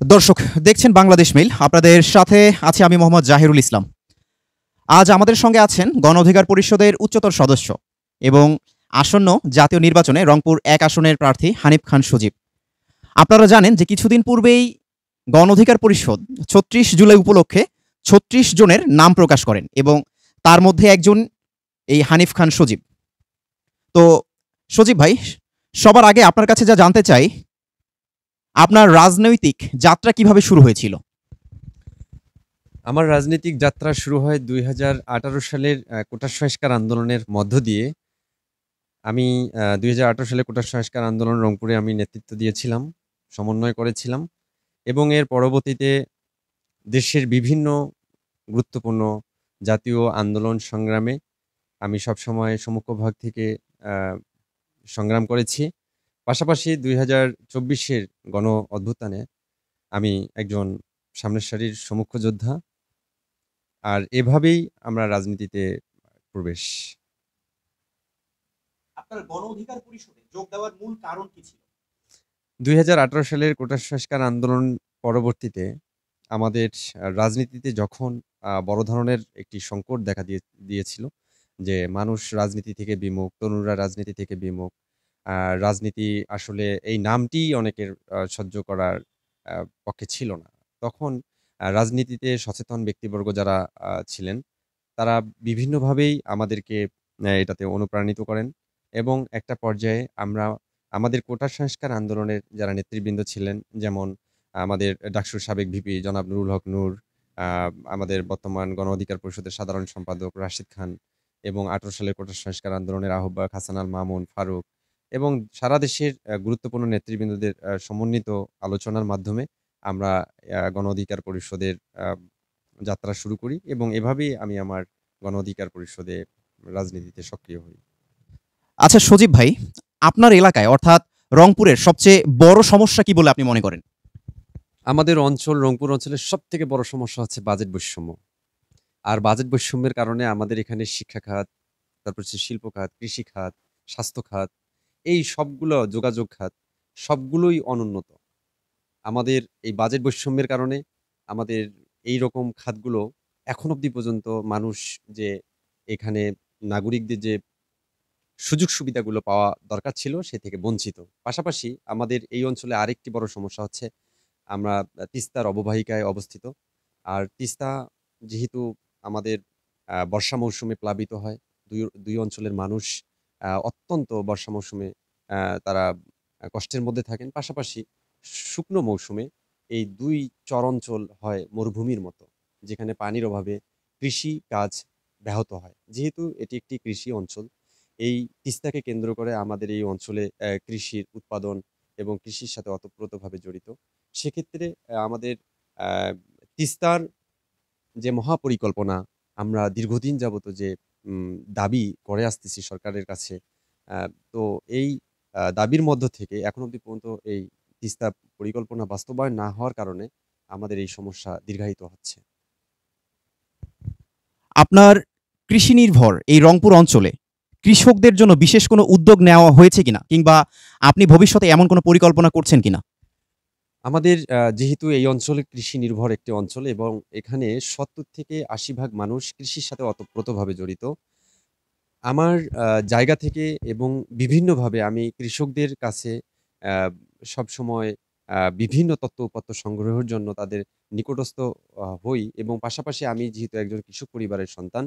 দর্শক দেখছেন বাংলাদেশ মেইল, আপনাদের সাথে আছি আমি মোহাম্মদ জাহিরুল ইসলাম। আজ আমাদের সঙ্গে আছেন গণ অধিকার পরিষদের উচ্চতর সদস্য এবং আসন্ন জাতীয় নির্বাচনে রংপুর ১ আসনের প্রার্থী হানিফ খান সজীব। আপনারা জানেন যে কিছুদিন পূর্বেই গণ অধিকার পরিষদ ৩৬ জুলাই উপলক্ষে ৩৬ জনের নাম প্রকাশ করেন এবং তার মধ্যে একজন এই হানিফ খান সজীব। তো সজীব ভাই, সবার আগে আপনার কাছে যা জানতে চাই, আপনার রাজনৈতিক যাত্রা কিভাবে শুরু হয়েছিল? আমার রাজনৈতিক যাত্রা শুরু হয় ২০১৮ সালের কোটা সংস্কার আন্দোলনের মধ্য দিয়ে। আমি ২০১৮ সালে কোটা সংস্কার আন্দোলন রংপুরে আমি নেতৃত্ব দিয়েছিলাম, সমন্বয় করেছিলাম এবং এর পরবর্তীতে দেশের বিভিন্ন গুরুত্বপূর্ণ জাতীয় আন্দোলন সংগ্রামে আমি সবসময় সম্মুখভাগ থেকে আ সংগ্রাম করেছি। পাশাপাশি ২০২৪-এর গণ অভ্যুত্থানে আমি একজন সামনের সারির সম্মুখ যোদ্ধা। আর এভাবেই আমরা রাজনীতিতে প্রবেশ। আপনার গণ অধিকার পরিষদে যোগ দেওয়ার মূল কারণ কি ছিল? ২০১৮ সালের কোটা সংস্কার আন্দোলন পরবর্তীতে আমাদের রাজনীতিতে যখন বড় ধরনের একটি সংকট দেখা দিয়েছিল যে মানুষ রাজনীতি থেকে বিমুখ, তরুণরা রাজনীতি থেকে বিমুখ। আ রাজনীতি আসলে এই নামটিই অনেকের সহ্য করার আ পক্ষে ছিল না। তখন রাজনীতিতে সচেতন ব্যক্তিবর্গ যারা ছিলেন, তারা বিভিন্নভাবেই আমাদেরকে এটাতে অনুপ্রাণিত করেন এবং একটা পর্যায়ে আমরা আমাদের কোটা সংস্কার আন্দোলনের যারা নেতৃবৃন্দ ছিলেন, যেমন আমাদের ডাকসুর সাবেক ভিপি জনাব নুরুল হক নূর, আ আমাদের বর্তমান গণ অধিকার পরিষদের সাধারণ সম্পাদক রাশিদ খান এবং ১৮ সালের কোটা সংস্কার আন্দোলনের আহ্বায়ক হাসান আল মামুন, ফারুক এবং সারা দেশের গুরুত্বপূর্ণ নেতৃবৃন্দদের সমন্বিত আলোচনার মাধ্যমে আমরা গণ অধিকার পরিষদের যাত্রা শুরু করি এবং এভাবেই আমি আমার গণ অধিকার পরিষদে রাজনীতিতে সক্রিয় হই। আচ্ছা সজীব ভাই, আপনার এলাকায় অর্থাৎ রংপুরের সবচেয়ে বড় সমস্যা কি বলে আপনি মনে করেন? আমাদের অঞ্চল রংপুর অঞ্চলের সবথেকে বড় সমস্যা হচ্ছে বাজেট বৈষম্য। আর বাজেট বৈষম্যের কারণে আমাদের এখানে শিক্ষা খাত, তারপর হচ্ছে শিল্প খাত, কৃষি খাত, স্বাস্থ্য খাত, এই সবগুলো যোগাযোগ খাত, সবগুলোই অনুন্নত। আমাদের এই বাজেট বৈষম্যের কারণে আমাদের এইরকম খাতগুলো এখন অবধি পর্যন্ত মানুষ যে এখানে নাগরিকদের যে সুযোগ সুবিধাগুলো পাওয়া দরকার ছিল সে থেকে বঞ্চিত। পাশাপাশি আমাদের এই অঞ্চলে আরেকটি বড় সমস্যা হচ্ছে আমরা তিস্তার অববাহিকায় অবস্থিত। আর তিস্তা যেহেতু আমাদের বর্ষা মৌসুমে প্লাবিত হয়, ২ অঞ্চলের মানুষ অত্যন্ত বর্ষা মৌসুমে তারা কষ্টের মধ্যে থাকেন। পাশাপাশি শুকনো মৌসুমে এই ২ চরাঞ্চল হয় মরুভূমির মতো। যেখানে পানির অভাবে কৃষি কাজ ব্যাহত হয়। যেহেতু এটি একটি কৃষি অঞ্চল, এই তিস্তাকে কেন্দ্র করে আমাদের এই অঞ্চলে কৃষির উৎপাদন এবং কৃষির সাথে ওতপ্রোতভাবে জড়িত। সেক্ষেত্রে আমাদের আ তিস্তার যে মহাপরিকল্পনা আমরা দীর্ঘদিন যাবত যে দাবি করে আসতেছি সরকারের কাছে, আ তো এই দাবির মধ্য থেকে এখন অব্দি পর্যন্ত এই তিস্তা পরিকল্পনা বাস্তবায়ন না হওয়ার কারণে আমাদের এই সমস্যা দীর্ঘায়িত হচ্ছে। আপনার কৃষি নির্ভর এই রংপুর অঞ্চলে কৃষকদের জন্য বিশেষ কোনো উদ্যোগ নেওয়া হয়েছে কিনা? কিংবা আপনি ভবিষ্যতে এমন কোনো পরিকল্পনা করছেন কিনা? আমাদের যেহেতু এই অঞ্চলে কৃষি নির্ভর একটি অঞ্চল এবং এখানে ৭০ থেকে ৮০ ভাগ মানুষ কৃষির সাথে ওতপ্রোতভাবে জড়িত। আমার জায়গা থেকে এবং বিভিন্নভাবে আমি কৃষকদের কাছে আ সবসময় বিভিন্ন তথ্য-উপাত্ত সংগ্রহের জন্য তাদের নিকটস্থ হই এবং পাশাপাশি আমি যেহেতু একজন কৃষক পরিবারের সন্তান,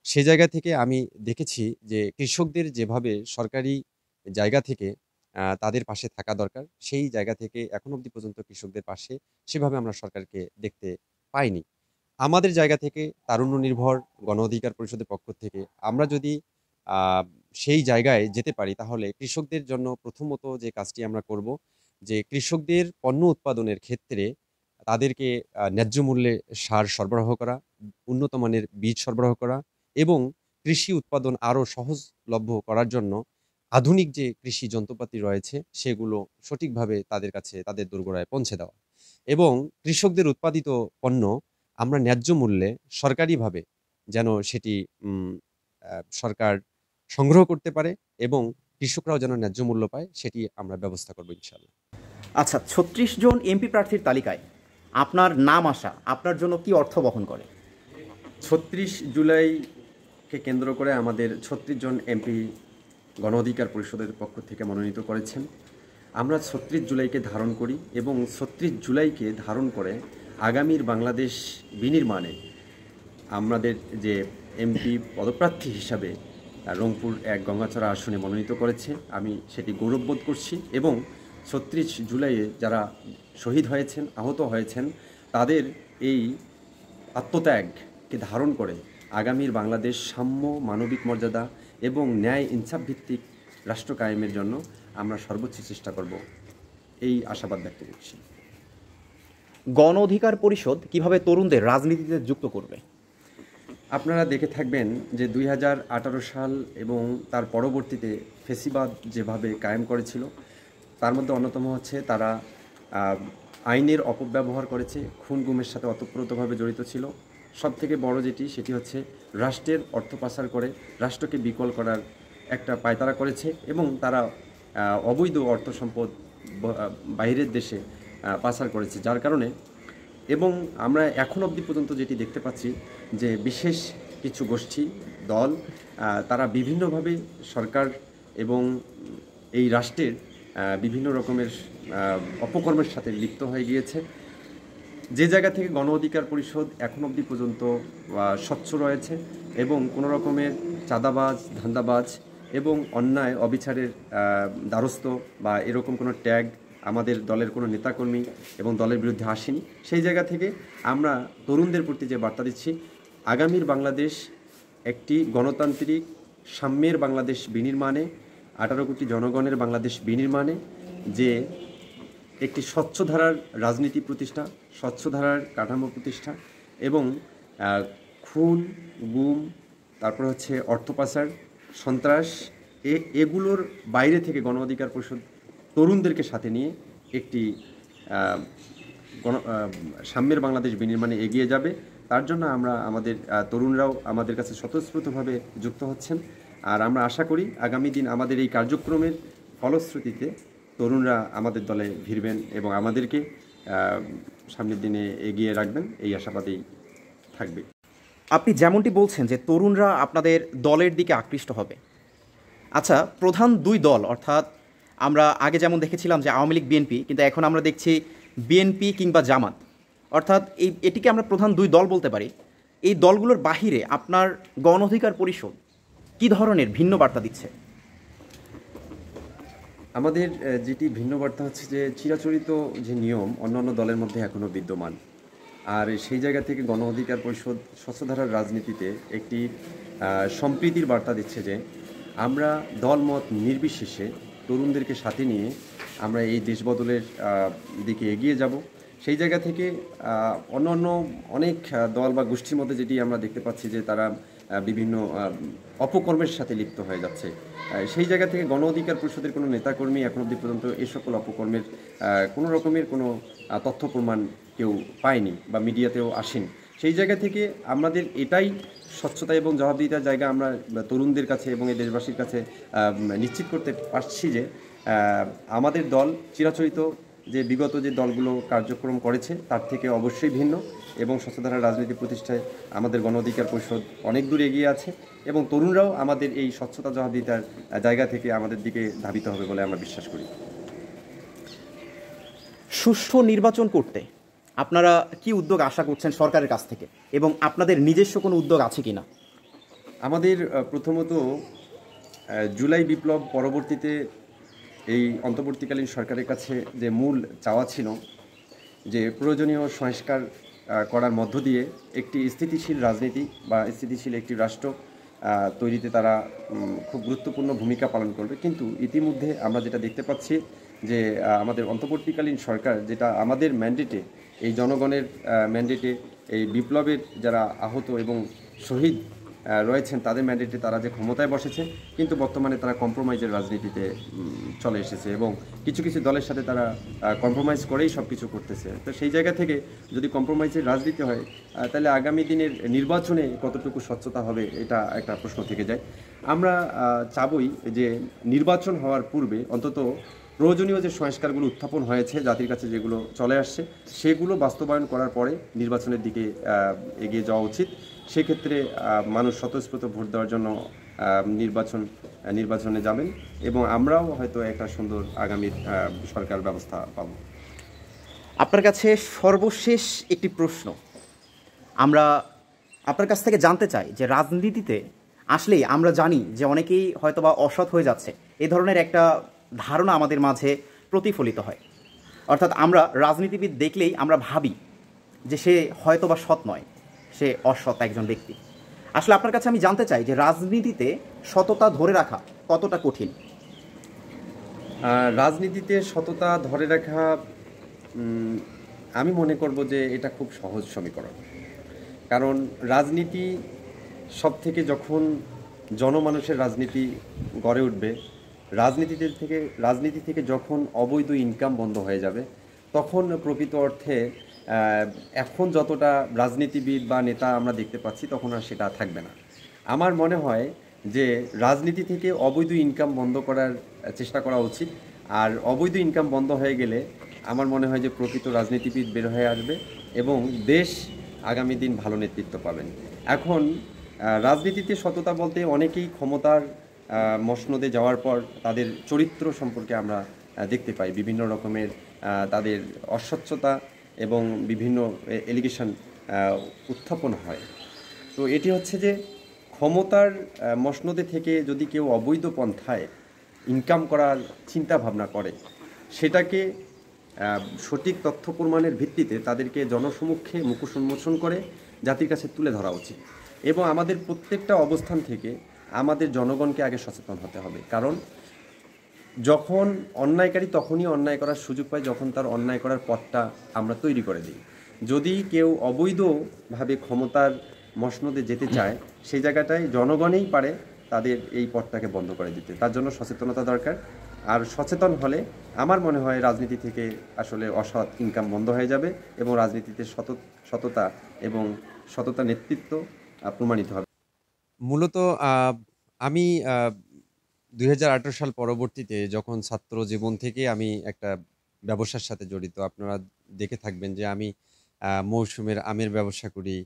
সে জায়গা থেকে আমি দেখেছি যে কৃষকদের যেভাবে সরকারি জায়গা থেকে তাদের পাশে থাকা দরকার, সেই জায়গা থেকে এখন অব্দি পর্যন্ত কৃষকদের পাশে সেভাবে আমরা সরকারকে দেখতে পাইনি। আমাদের জায়গা থেকে তারুণ্য নির্ভর গণ অধিকার পরিষদের পক্ষ থেকে আমরা যদি আ সেই জায়গায় যেতে পারি তাহলে কৃষকদের জন্য প্রথমত যে কাজটি আমরা করব যে কৃষকদের পণ্য উৎপাদনের ক্ষেত্রে তাদেরকে ন্যায্য মূল্যে সার সরবরাহ করা, উন্নত মানের বীজ সরবরাহ করা এবং কৃষি উৎপাদন আরও সহজলভ্য করার জন্য আধুনিক যে কৃষি যন্ত্রপাতি রয়েছে সেগুলো সঠিকভাবে তাদের কাছে তাদের দোরগোড়ায় পৌঁছে দেওয়া। এবং কৃষকদের উৎপাদিত পণ্য আমরা ন্যায্য মূল্যে সরকারিভাবে যেন সেটি উম সরকার সংগ্রহ করতে পারে এবং কৃষকরাও যেন ন্যায্য মূল্য পায় সেটি আমরা ব্যবস্থা করব ইনশাআল্লাহ। আচ্ছা, ৩৬ জন এমপি প্রার্থীর তালিকায় আপনার নাম আসা আপনার জন্য কি অর্থ বহন করে? ৩৬ জুলাইকে কেন্দ্র করে আমাদের ৩৬ জন এমপি গণ অধিকার পরিষদের পক্ষ থেকে মনোনীত করেছেন। আমরা ৩৬ জুলাইকে ধারণ করি এবং ৩৬ জুলাইকে ধারণ করে আগামীর বাংলাদেশ বিনির্মাণে আমাদের যে এমপি পদপ্রার্থী হিসাবে রংপুর ১ গঙ্গাচড়া আসনে মনোনীত করেছে, আমি সেটি গৌরববোধ করছি। এবং ৩৬ জুলাইয়ে যারা শহীদ হয়েছেন, আহত হয়েছেন, তাদের এই আত্মত্যাগকে ধারণ করে আগামীর বাংলাদেশ সাম্য, মানবিক মর্যাদা এবং ন্যায় ইনসাফ ভিত্তিক রাষ্ট্র কায়েমের জন্য আমরা সর্বোচ্চ চেষ্টা করব, এই আশাবাদ ব্যক্ত করছি। গণ অধিকার পরিষদ কিভাবে তরুণদের রাজনীতিতে যুক্ত করবে? আপনারা দেখে থাকবেন যে ২০১৮ সাল এবং তার পরবর্তীতে ফেসিবাদ যেভাবে কায়েম করেছিল, তার মধ্যে অন্যতম হচ্ছে তারা আইনের অপব্যবহার করেছে, খুন গুমের সাথে ওতপ্রোতভাবে জড়িত ছিল। সবথেকে বড় যেটি, সেটি হচ্ছে রাষ্ট্রের অর্থ পাচার করে রাষ্ট্রকে বিকল করার একটা পায়তারা করেছে এবং তারা অবৈধ অর্থ সম্পদ বাইরের দেশে পাচার করেছে, যার কারণে এবং আমরা এখন অবধি পর্যন্ত যেটি দেখতে পাচ্ছি যে বিশেষ কিছু গোষ্ঠী দল তারা বিভিন্নভাবে সরকার এবং এই রাষ্ট্রের বিভিন্ন রকমের অপকর্মের সাথে লিপ্ত হয়ে গিয়েছে। যে জায়গা থেকে গণ অধিকার পরিষদ এখন অবধি পর্যন্ত স্বচ্ছ রয়েছে এবং কোনো রকমের চাঁদাবাজ, ধান্দাবাজ এবং অন্যায় অবিচারের দ্বারস্থ বা এরকম কোনো ট্যাগ আমাদের দলের কোনো নেতাকর্মী এবং দলের বিরুদ্ধে আসেনি। সেই জায়গা থেকে আমরা তরুণদের প্রতি যে বার্তা দিচ্ছি, আগামীর বাংলাদেশ একটি গণতান্ত্রিক সাম্যের বাংলাদেশ বিনির্মাণে, ১৮ কোটি জনগণের বাংলাদেশ বিনির্মাণে, যে একটি স্বচ্ছধারার রাজনীতি প্রতিষ্ঠা, স্বচ্ছধারার কাঠামো প্রতিষ্ঠা এবং খুন গুম, তারপর হচ্ছে অর্থ পাচার, সন্ত্রাস, এগুলোর বাইরে থেকে গণ অধিকার পরিষদ তরুণদেরকে সাথে নিয়ে একটি সাম্যের বাংলাদেশ বিনির্মাণে এগিয়ে যাবে। তার জন্য আমরা আমাদের তরুণরাও আমাদের কাছে স্বতঃস্ফূর্তভাবে যুক্ত হচ্ছেন। আর আমরা আশা করি আগামী দিন আমাদের এই কার্যক্রমের ফলশ্রুতিতে তরুণরা আমাদের দলে ভিড়বেন এবং আমাদেরকে সামনের দিনে এগিয়ে রাখবেন, এই আশাবাদেই থাকবে। আপনি যেমনটি বলছেন যে তরুণরা আপনাদের দলের দিকে আকৃষ্ট হবে। আচ্ছা, প্রধান দুই দল, অর্থাৎ আমরা আগে যেমন দেখেছিলাম যে আওয়ামী লীগ বিএনপি, কিন্তু এখন আমরা দেখছি বিএনপি কিংবা জামাত, অর্থাৎ এটিকে আমরা প্রধান দুই দল বলতে পারি। এই দলগুলোর বাহিরে আপনার গণ অধিকার পরিষদ কী ধরনের ভিন্ন বার্তা দিচ্ছে? আমাদের যেটি ভিন্ন বার্তা হচ্ছে যে চিরাচরিত যে নিয়ম অন্যান্য দলের মধ্যে এখনও বিদ্যমান, আর সেই জায়গা থেকে গণ অধিকার পরিষদ স্বচ্ছধারার রাজনীতিতে একটি সম্প্রীতির বার্তা দিচ্ছে যে আমরা দলমত নির্বিশেষে তরুণদেরকে সাথে নিয়ে আমরা এই দেশ বদলের দিকে এগিয়ে যাব। সেই জায়গা থেকে অন্য অনেক দল বা গোষ্ঠীর মধ্যে যেটি আমরা দেখতে পাচ্ছি যে তারা বিভিন্ন অপকর্মের সাথে লিপ্ত হয়ে যাচ্ছে, সেই জায়গা থেকে গণ অধিকার পরিষদের কোনো নেতাকর্মী এখন অবধি পর্যন্ত এই সকল অপকর্মের কোনো রকমের কোনো তথ্য প্রমাণ কেউ পায়নি বা মিডিয়াতেও আসেনি। সেই জায়গা থেকে আমাদের এটাই স্বচ্ছতা এবং জবাবদিহিতার জায়গা আমরা তরুণদের কাছে এবং এই দেশবাসীর কাছে নিশ্চিত করতে পারছি যে আমাদের দল চিরাচরিত যে বিগত যে দলগুলো কার্যক্রম করেছে তার থেকে অবশ্যই ভিন্ন এবং স্বচ্ছধারার রাজনীতি প্রতিষ্ঠায় আমাদের গণ অধিকার পরিষদ অনেক দূর এগিয়ে আছে এবং তরুণরাও আমাদের এই স্বচ্ছতা জবাবদিহিতার জায়গা থেকে আমাদের দিকে ধাবিত হবে বলে আমরা বিশ্বাস করি। সুষ্ঠু নির্বাচন করতে আপনারা কি উদ্যোগ আশা করছেন সরকারের কাছ থেকে, এবং আপনাদের নিজস্ব কোনো উদ্যোগ আছে কি না? আমাদের প্রথমত জুলাই বিপ্লব পরবর্তীতে এই অন্তর্বর্তীকালীন সরকারের কাছে যে মূল চাওয়া ছিল যে প্রয়োজনীয় সংস্কার করার মধ্য দিয়ে একটি স্থিতিশীল রাজনীতি বা স্থিতিশীল একটি রাষ্ট্র তৈরিতে তারা খুব গুরুত্বপূর্ণ ভূমিকা পালন করবে। কিন্তু ইতিমধ্যে আমরা যেটা দেখতে পাচ্ছি যে আমাদের অন্তর্বর্তীকালীন সরকার যেটা আমাদের ম্যান্ডেটে, এই জনগণের ম্যান্ডেটে, এই বিপ্লবের যারা আহত এবং শহীদ রয়েছেন তাদের ম্যান্ডেটে তারা যে ক্ষমতায় বসেছে, কিন্তু বর্তমানে তারা কম্প্রোমাইজের রাজনীতিতে চলে এসেছে এবং কিছু কিছু দলের সাথে তারা কম্প্রোমাইজ করেই সব কিছু করতেছে। তো সেই জায়গা থেকে যদি কম্প্রোমাইজের রাজনীতি হয় তাহলে আগামী দিনের নির্বাচনে কতটুকু স্বচ্ছতা হবে, এটা একটা প্রশ্ন থেকে যায়। আমরা চাবই যে নির্বাচন হওয়ার পূর্বে অন্তত প্রয়োজনীয় যে সংস্কারগুলো উত্থাপন হয়েছে জাতির কাছে, যেগুলো চলে আসছে, সেগুলো বাস্তবায়ন করার পরে নির্বাচনের দিকে এগিয়ে যাওয়া উচিত। সেক্ষেত্রে মানুষ স্বতঃস্ফূর্ত ভোট দেওয়ার জন্য নির্বাচনে যাবেন এবং আমরাও হয়তো একটা সুন্দর আগামী সরকার ব্যবস্থা পাব। আপনার কাছে সর্বশেষ একটি প্রশ্ন আমরা আপনার কাছ থেকে জানতে চাই যে রাজনীতিতে আসলেই আমরা জানি যে অনেকেই হয়তোবা অসৎ হয়ে যাচ্ছে, এই ধরনের একটা ধারণা আমাদের মাঝে প্রতিফলিত হয়। অর্থাৎ আমরা রাজনীতিবিদ দেখলেই আমরা ভাবি যে সে হয়তোবা সৎ নয়, সে অসৎ একজন ব্যক্তি। আসলে আপনার কাছে আমি জানতে চাই যে রাজনীতিতে সততা ধরে রাখা কতটা কঠিন? রাজনীতিতে সততা ধরে রাখা, আমি মনে করব যে এটা খুব সহজ সমীকরণ। কারণ রাজনীতি সবথেকে, যখন জনমানুষের রাজনীতি গড়ে উঠবে, রাজনীতি থেকে যখন অবৈধ ইনকাম বন্ধ হয়ে যাবে, তখন প্রকৃত অর্থে এখন যতটা রাজনীতিবিদ বা নেতা আমরা দেখতে পাচ্ছি, তখন আর সেটা থাকবে না। আমার মনে হয় যে রাজনীতি থেকে অবৈধ ইনকাম বন্ধ করার চেষ্টা করা উচিত। আর অবৈধ ইনকাম বন্ধ হয়ে গেলে আমার মনে হয় যে প্রকৃত রাজনীতিবিদ বের হয়ে আসবে এবং দেশ আগামী দিন ভালো নেতৃত্ব পাবেন। এখন রাজনীতিতে সততা বলতে অনেকেই ক্ষমতার মসনদে যাওয়ার পর তাদের চরিত্র সম্পর্কে আমরা দেখতে পাই, বিভিন্ন রকমের তাদের অস্বচ্ছতা এবং বিভিন্ন এলিগেশন উত্থাপন হয়। তো এটি হচ্ছে যে ক্ষমতার মসনদে থেকে যদি কেউ অবৈধ পন্থায় ইনকাম করার চিন্তা ভাবনা করে, সেটাকে সঠিক তথ্য প্রমাণের ভিত্তিতে তাদেরকে জনসমক্ষে মুখোশ উন্মোচন করে জাতির কাছে তুলে ধরা উচিত। এবং আমাদের প্রত্যেকটা অবস্থান থেকে আমাদের জনগণকে আগে সচেতন হতে হবে। কারণ যখন অন্যায়কারী তখনই অন্যায় করার সুযোগ পায় যখন তার অন্যায় করার পথটা আমরা তৈরি করে দিই। যদি কেউ অবৈধভাবে ক্ষমতার মসনদে যেতে চায়, সেই জায়গাটায় জনগণই পারে তাদের এই পথটাকে বন্ধ করে দিতে। তার জন্য সচেতনতা দরকার। আর সচেতন হলে আমার মনে হয় রাজনীতি থেকে আসলে অসৎ ইনকাম বন্ধ হয়ে যাবে এবং রাজনীতিতে সততা এবং সততা নেতৃত্ব প্রমাণিত হবে। মূলত আমি ২০১৮ সাল পরবর্তীতে যখন ছাত্র জীবন থেকে আমি একটা ব্যবসার সাথে জড়িত, আপনারা দেখে থাকবেন যে আমি মৌসুমের আমের ব্যবসা করি,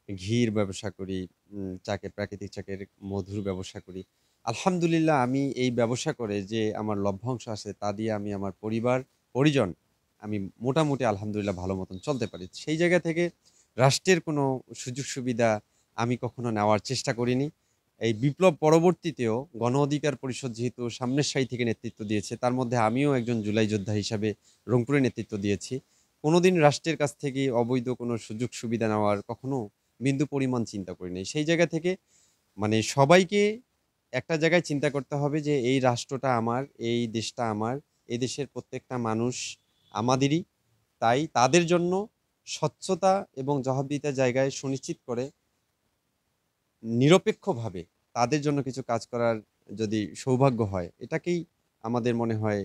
ঘির ব্যবসা করি, প্রাকৃতিক চাকের মধুর ব্যবসা করি। আলহামদুলিল্লাহ আমি এই ব্যবসা করে যে আমার লভ্যাংশ আছে তা দিয়ে আমি আমার পরিজন আমি মোটামুটি আলহামদুলিল্লাহ ভালো মতন চলতে পারি। সেই জায়গা থেকে রাষ্ট্রের কোনো সুযোগ সুবিধা আমি কখনো নেওয়ার চেষ্টা করিনি। এই বিপ্লব পরবর্তীতেও গণ অধিকার পরিষদ যেহেতু সামনের সারি থেকে নেতৃত্ব দিয়েছে, তার মধ্যে আমিও একজন জুলাই যোদ্ধা হিসাবে রংপুরে নেতৃত্ব দিয়েছি। কোনোদিন রাষ্ট্রের কাছ থেকে অবৈধ কোনো সুযোগ সুবিধা নেওয়ার কখনো বিন্দু পরিমাণ চিন্তা করিনি। সেই জায়গা থেকে মানে সবাইকে একটা জায়গায় চিন্তা করতে হবে যে এই রাষ্ট্রটা আমার, এই দেশটা আমার, এই দেশের প্রত্যেকটা মানুষ আমাদেরই। তাই তাদের জন্য স্বচ্ছতা এবং জবাবদিহিতার জায়গায় সুনিশ্চিত করে নিরপেক্ষভাবে তাদের জন্য কিছু কাজ করার যদি সৌভাগ্য হয়, এটাকেই আমাদের মনে হয়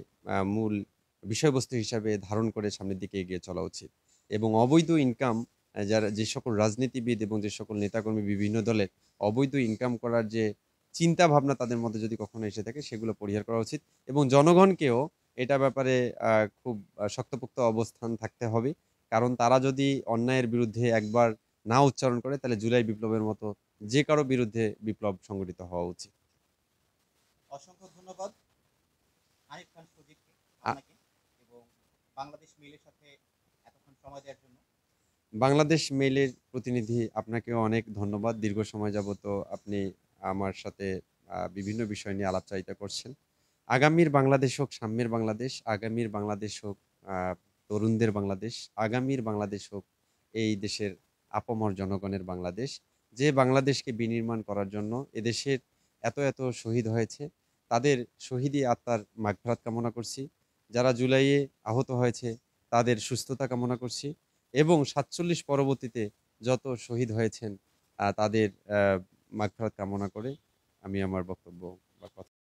মূল বিষয়বস্তু হিসাবে ধারণ করে সামনের দিকে এগিয়ে চলা উচিত। এবং অবৈধ ইনকাম, যারা যে সকল রাজনীতিবিদ এবং যে সকল নেতাকর্মী বিভিন্ন দলের অবৈধ ইনকাম করার যে চিন্তা ভাবনা তাদের মধ্যে যদি কখনো এসে থাকে, সেগুলো পরিহার করা উচিত এবং জনগণকেও এটা ব্যাপারে খুব শক্তপোক্ত অবস্থান থাকতে হবে। কারণ তারা যদি অন্যায়ের বিরুদ্ধে একবার না উচ্চারণ করে, তাহলে জুলাই বিপ্লবের মতো যে কারো বিরুদ্ধে বিপ্লব সংগঠিত হওয়া উচিত। অসংখ্য ধন্যবাদ আরিফ খান সুজিতকে, আ- আপনাকে এবং বাংলাদেশ মেইলের সাথে এতক্ষণ সময় দেওয়ার জন্য। বাংলাদেশ মেইলের প্রতিনিধি, আপনাকেও অনেক ধন্যবাদ। দীর্ঘ সময় যাবত আপনি আমার সাথে বিভিন্ন বিষয় নিয়ে আলাপচারিতা করছেন। আগামীর বাংলাদেশ হোক সাম্যের বাংলাদেশ, আগামীর বাংলাদেশ হোক তরুণদের বাংলাদেশ, আগামীর বাংলাদেশ হোক এই দেশের আপামর জনগণের বাংলাদেশ। যে বাংলাদেশকে বিনির্মাণ করার জন্য এদেশের এত এত শহীদ হয়েছে, তাদের শহীদি আত্মার মাগফিরাত কামনা করছি। যারা জুলাইয়ে আহত হয়েছে তাদের সুস্থতা কামনা করছি এবং ৪৭ পরবর্তীতে যত শহীদ হয়েছেন তাদের মাগফিরাত কামনা করে আমি আমার বক্তব্য বা কথা